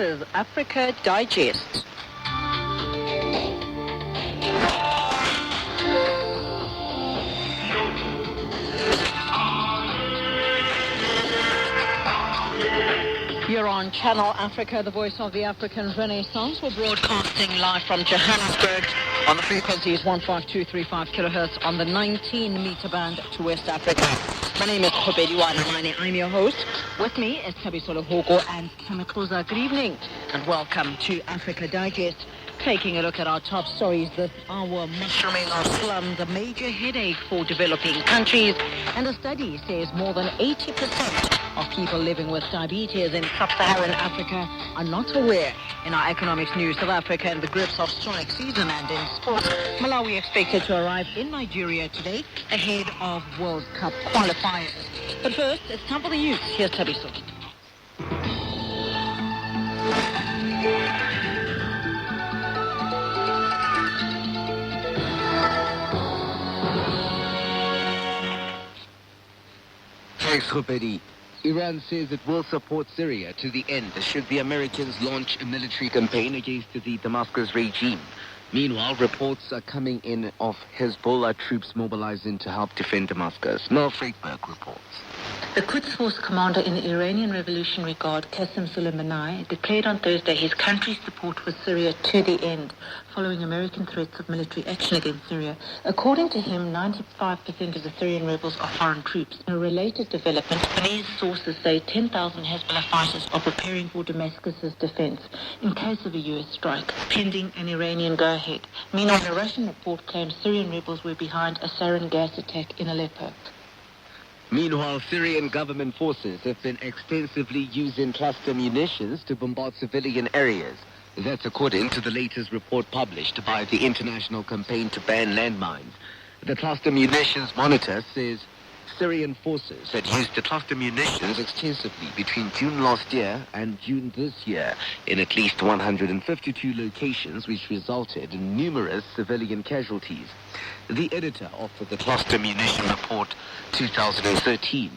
is Africa Digest. You're on Channel Africa, the voice of the African Renaissance. We're broadcasting live from Johannesburg on the frequencies 15235 kHz on the 19-meter band to West Africa. My name is kHz. I'm your host. With me is Thabiso Hoko and Kamikoza. Good evening and welcome to Africa Digest. Taking a look at our top stories this hour. Mushrooming of slums, a major headache for developing countries. And a study says more than 80% of people living with diabetes in sub-Saharan Africa are not aware. In our economics news, South Africa in the grips of strike season, and in sports, Malawi expected to arrive in Nigeria today ahead of World Cup qualifiers. But first, it's time for the news. Here's Thabiso. Thanks, Rupedi. Iran says it will support Syria to the end should the Americans launch a military campaign against the Damascus regime. Meanwhile, reports are coming in of Hezbollah troops mobilizing to help defend Damascus. Mel Freitberg reports. The Quds Force commander in the Iranian Revolutionary Guard, Qasem Soleimani, declared on Thursday his country's support for Syria to the end, following American threats of military action against Syria. According to him, 95% of the Syrian rebels are foreign troops. In a related development, Lebanese sources say 10,000 Hezbollah fighters are preparing for Damascus's defense in case of a U.S. strike, pending an Iranian go-ahead. Meanwhile, a Russian report claims Syrian rebels were behind a sarin gas attack in Aleppo. Meanwhile, Syrian government forces have been extensively using cluster munitions to bombard civilian areas. That's according to the latest report published by the International Campaign to Ban Landmines. The Cluster Munitions Monitor says Syrian forces had used the cluster munitions extensively between June last year and June this year in at least 152 locations, which resulted in numerous civilian casualties. The editor of the Cluster Munition Report 2013,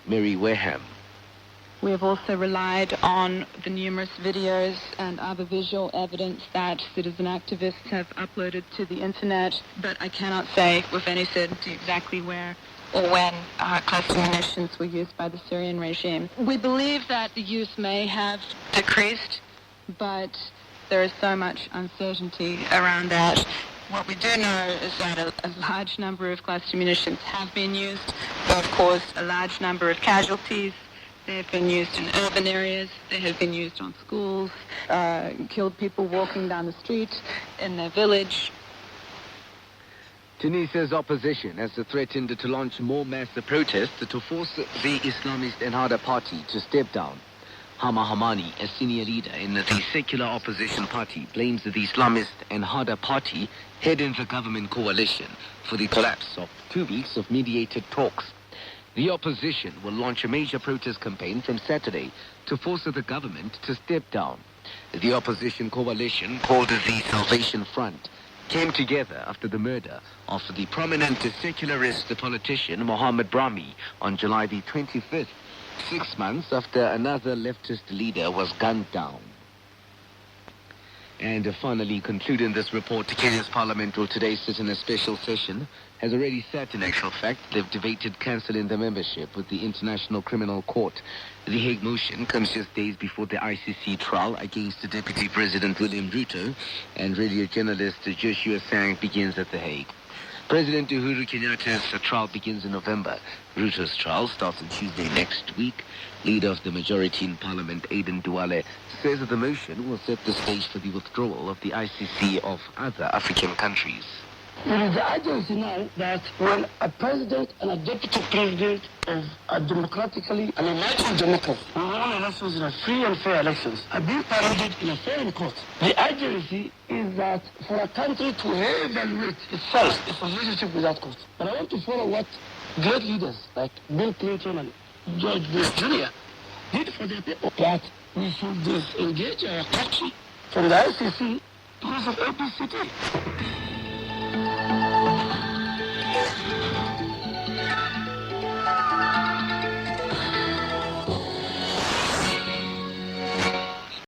Mary Wareham. We have also relied on the numerous videos and other visual evidence that citizen activists have uploaded to the internet, but I cannot say with any certainty exactly where or when cluster munitions were used by the Syrian regime. We believe that the use may have decreased, but there is so much uncertainty around that. What we do know is that a large number of cluster munitions have been used. They have caused a large number of casualties. They have been used in urban areas. They have been used on schools, killed people walking down the street in their village. Tunisia's opposition has threatened to launch more mass protests to force the Islamist Ennahda party to step down. Hama Hamani, a senior leader in the secular opposition party, blames the Islamist Ennahda party heading the government coalition for the collapse of 2 weeks of mediated talks. The opposition will launch a major protest campaign from Saturday to force the government to step down. The opposition coalition, called the Salvation Front, came together after the murder of the prominent secularist politician Mohamed Brahmi on July the 25th, 6 months after another leftist leader was gunned down. And finally, concluding this report, Kenya's parliament will today sit in a special session. Has already sat in actual fact. They've debated cancelling the membership with the International Criminal Court. The Hague motion comes just days before the ICC trial against the Deputy President William Ruto, and radio journalist Joshua Sang begins at the Hague. President Uhuru Kenyatta's trial begins in November. Ruto's trial starts on Tuesday next week. Leader of the majority in Parliament, Aden Duale, says that the motion will set the stage for the withdrawal of the ICC of other African countries. There is the urgency now that when a president and a deputy president are democratically and elected democracy, when all elections are free and fair elections, are being paraded in a foreign court. The urgency is that for a country to reevaluate itself, its relationship with that court. But I want to follow what great leaders like Bill Clinton and George Bush Jr. did for their people, that we should disengage our country from the ICC because of APCT.